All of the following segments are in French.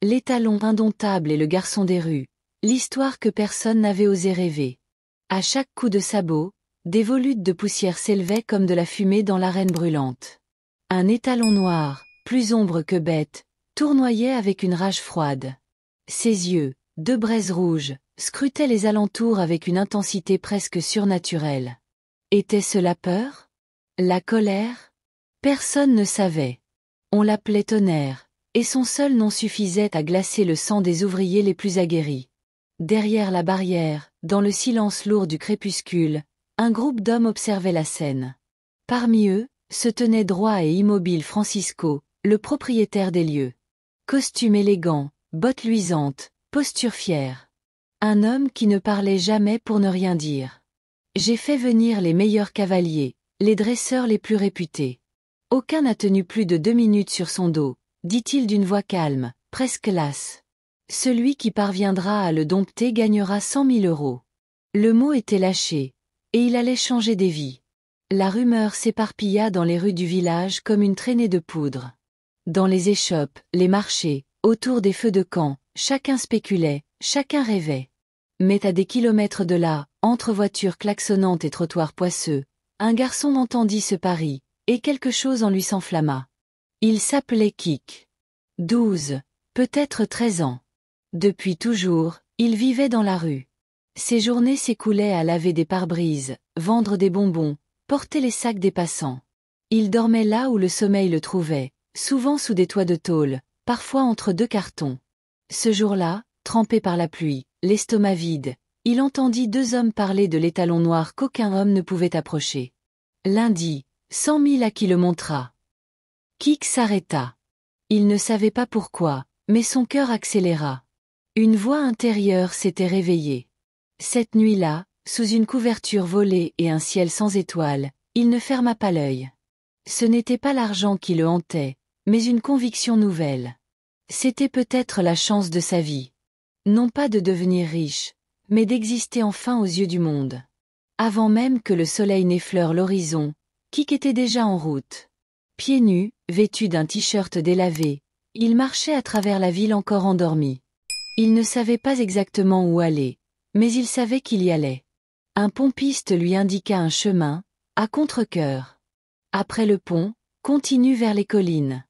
L'étalon indomptable et le garçon des rues, l'histoire que personne n'avait osé rêver. À chaque coup de sabot, des volutes de poussière s'élevaient comme de la fumée dans l'arène brûlante. Un étalon noir, plus ombre que bête, tournoyait avec une rage froide. Ses yeux, deux braises rouges, scrutaient les alentours avec une intensité presque surnaturelle. Était-ce la peur? La colère? Personne ne savait. On l'appelait Tonnerre, et son seul nom suffisait à glacer le sang des ouvriers les plus aguerris. Derrière la barrière, dans le silence lourd du crépuscule, un groupe d'hommes observait la scène. Parmi eux, se tenait droit et immobile Francisco, le propriétaire des lieux. Costume élégant, bottes luisantes, posture fière. Un homme qui ne parlait jamais pour ne rien dire. J'ai fait venir les meilleurs cavaliers, les dresseurs les plus réputés. Aucun n'a tenu plus de 2 minutes sur son dos, dit-il d'une voix calme, presque lasse. Celui qui parviendra à le dompter gagnera 100 000 euros. Le mot était lâché, et il allait changer des vies. La rumeur s'éparpilla dans les rues du village comme une traînée de poudre. Dans les échoppes, les marchés, autour des feux de camp, chacun spéculait, chacun rêvait. Mais à des kilomètres de là, entre voitures klaxonnantes et trottoirs poisseux, un garçon entendit ce pari, et quelque chose en lui s'enflamma. Il s'appelait Kik. 12, peut-être 13 ans. Depuis toujours, il vivait dans la rue. Ses journées s'écoulaient à laver des pare-brises, vendre des bonbons, porter les sacs des passants. Il dormait là où le sommeil le trouvait, souvent sous des toits de tôle, parfois entre deux cartons. Ce jour-là, trempé par la pluie, l'estomac vide, il entendit 2 hommes parler de l'étalon noir qu'aucun homme ne pouvait approcher. L'un dit, 100 000 à qui le montra. Kik s'arrêta. Il ne savait pas pourquoi, mais son cœur accéléra. Une voix intérieure s'était réveillée. Cette nuit-là, sous une couverture volée et un ciel sans étoiles, il ne ferma pas l'œil. Ce n'était pas l'argent qui le hantait, mais une conviction nouvelle. C'était peut-être la chance de sa vie. Non pas de devenir riche, mais d'exister enfin aux yeux du monde. Avant même que le soleil n'effleure l'horizon, Kik était déjà en route. Pieds nus, vêtu d'un t-shirt délavé, il marchait à travers la ville encore endormie. Il ne savait pas exactement où aller, mais il savait qu'il y allait. Un pompiste lui indiqua un chemin, à contre-cœur. Après le pont, continue vers les collines.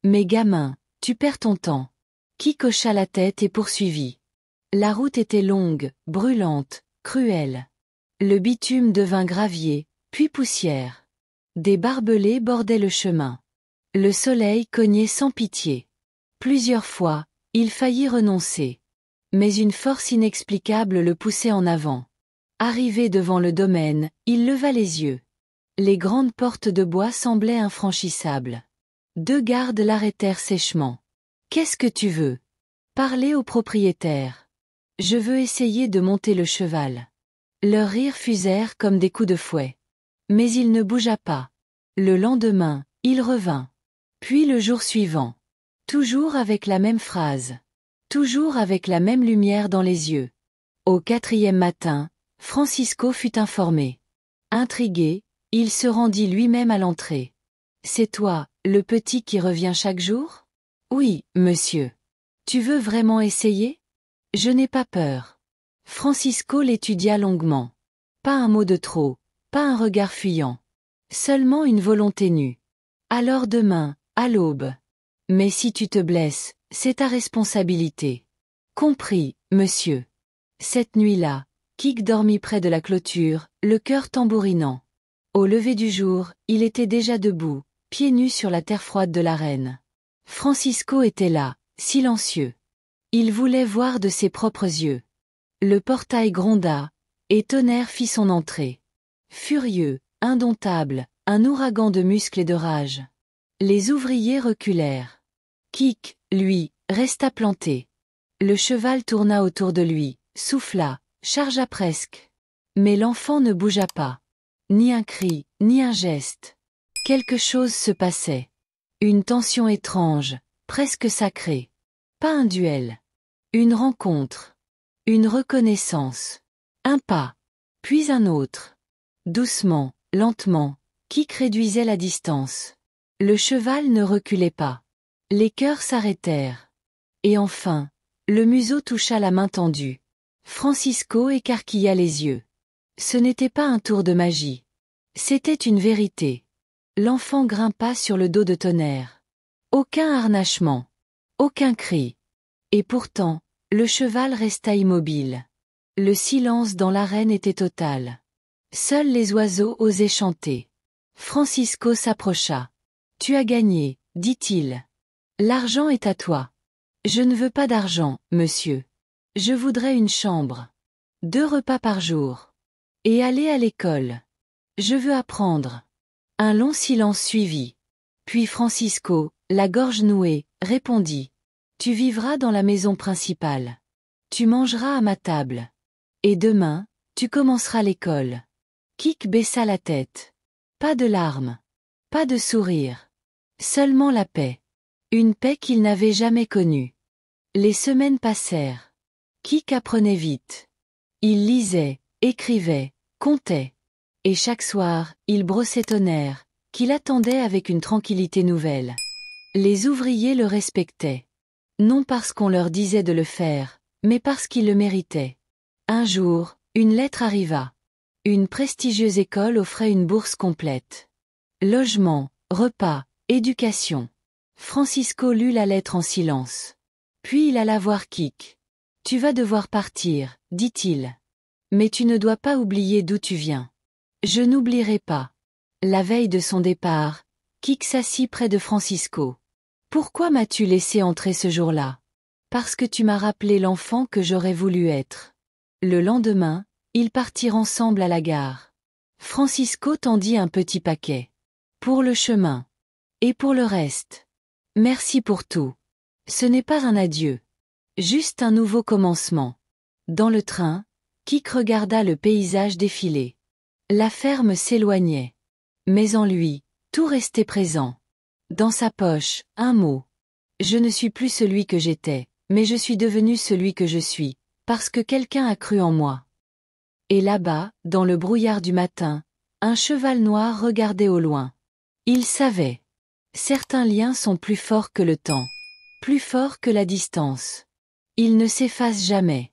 Mais gamin, tu perds ton temps. Kik hocha la tête et poursuivit. La route était longue, brûlante, cruelle. Le bitume devint gravier, puis poussière. Des barbelés bordaient le chemin. Le soleil cognait sans pitié. Plusieurs fois, il faillit renoncer. Mais une force inexplicable le poussait en avant. Arrivé devant le domaine, il leva les yeux. Les grandes portes de bois semblaient infranchissables. 2 gardes l'arrêtèrent sèchement. « Qu'est-ce que tu veux ? » « Parler au propriétaire. »« Je veux essayer de monter le cheval. » Leurs rires fusèrent comme des coups de fouet. Mais il ne bougea pas. Le lendemain, il revint. Puis le jour suivant. Toujours avec la même phrase. Toujours avec la même lumière dans les yeux. Au 4e matin, Francisco fut informé. Intrigué, il se rendit lui-même à l'entrée. « C'est toi, le petit qui revient chaque jour ? » ?»« Oui, monsieur. »« Tu veux vraiment essayer ? » ?»« Je n'ai pas peur. » Francisco l'étudia longuement. Pas un mot de trop, pas un regard fuyant. Seulement une volonté nue. « Alors demain, à l'aube. Mais si tu te blesses, c'est ta responsabilité. »« Compris, monsieur. » Cette nuit-là, Kik dormit près de la clôture, le cœur tambourinant. Au lever du jour, il était déjà debout, pieds nus sur la terre froide de l'arène. Francisco était là, silencieux. Il voulait voir de ses propres yeux. Le portail gronda, et Tonnerre fit son entrée. Furieux, indomptable, un ouragan de muscles et de rage. Les ouvriers reculèrent. Kik, lui, resta planté. Le cheval tourna autour de lui, souffla, chargea presque. Mais l'enfant ne bougea pas. Ni un cri, ni un geste. Quelque chose se passait. Une tension étrange, presque sacrée. Pas un duel. Une rencontre. Une reconnaissance. Un pas. Puis un autre. Doucement, lentement, Kik réduisait la distance. Le cheval ne reculait pas. Les cœurs s'arrêtèrent. Et enfin, le museau toucha la main tendue. Francisco écarquilla les yeux. Ce n'était pas un tour de magie. C'était une vérité. L'enfant grimpa sur le dos de Tonnerre. Aucun harnachement. Aucun cri. Et pourtant, le cheval resta immobile. Le silence dans l'arène était total. Seuls les oiseaux osaient chanter. Francisco s'approcha. « Tu as gagné, dit-il. L'argent est à toi. Je ne veux pas d'argent, monsieur. Je voudrais une chambre. 2 repas par jour. Et aller à l'école. Je veux apprendre. » Un long silence suivit. Puis Francisco, la gorge nouée, répondit. « Tu vivras dans la maison principale. Tu mangeras à ma table. Et demain, tu commenceras l'école. » Kik baissa la tête. Pas de larmes. Pas de sourire. Seulement la paix. Une paix qu'il n'avait jamais connue. Les semaines passèrent. Kik apprenait vite. Il lisait, écrivait, comptait. Et chaque soir, il brossait Tonnerre, qui l'attendait avec une tranquillité nouvelle. Les ouvriers le respectaient. Non parce qu'on leur disait de le faire, mais parce qu'ils le méritaient. Un jour, une lettre arriva. Une prestigieuse école offrait une bourse complète. Logement, repas, éducation. Francisco lut la lettre en silence. Puis il alla voir Kik. « Tu vas devoir partir, dit-il. Mais tu ne dois pas oublier d'où tu viens. » « Je n'oublierai pas. » La veille de son départ, Kik s'assit près de Francisco. « Pourquoi m'as-tu laissé entrer ce jour-là ? » « Parce que tu m'as rappelé l'enfant que j'aurais voulu être. » Le lendemain, ils partirent ensemble à la gare. Francisco tendit un petit paquet. « Pour le chemin. Et pour le reste. Merci pour tout. Ce n'est pas un adieu. Juste un nouveau commencement. » Dans le train, Kik regarda le paysage défiler. La ferme s'éloignait. Mais en lui, tout restait présent. Dans sa poche, un mot. « Je ne suis plus celui que j'étais, mais je suis devenu celui que je suis, parce que quelqu'un a cru en moi. » Et là-bas, dans le brouillard du matin, un cheval noir regardait au loin. Il savait. Certains liens sont plus forts que le temps. Plus forts que la distance. Ils ne s'effacent jamais.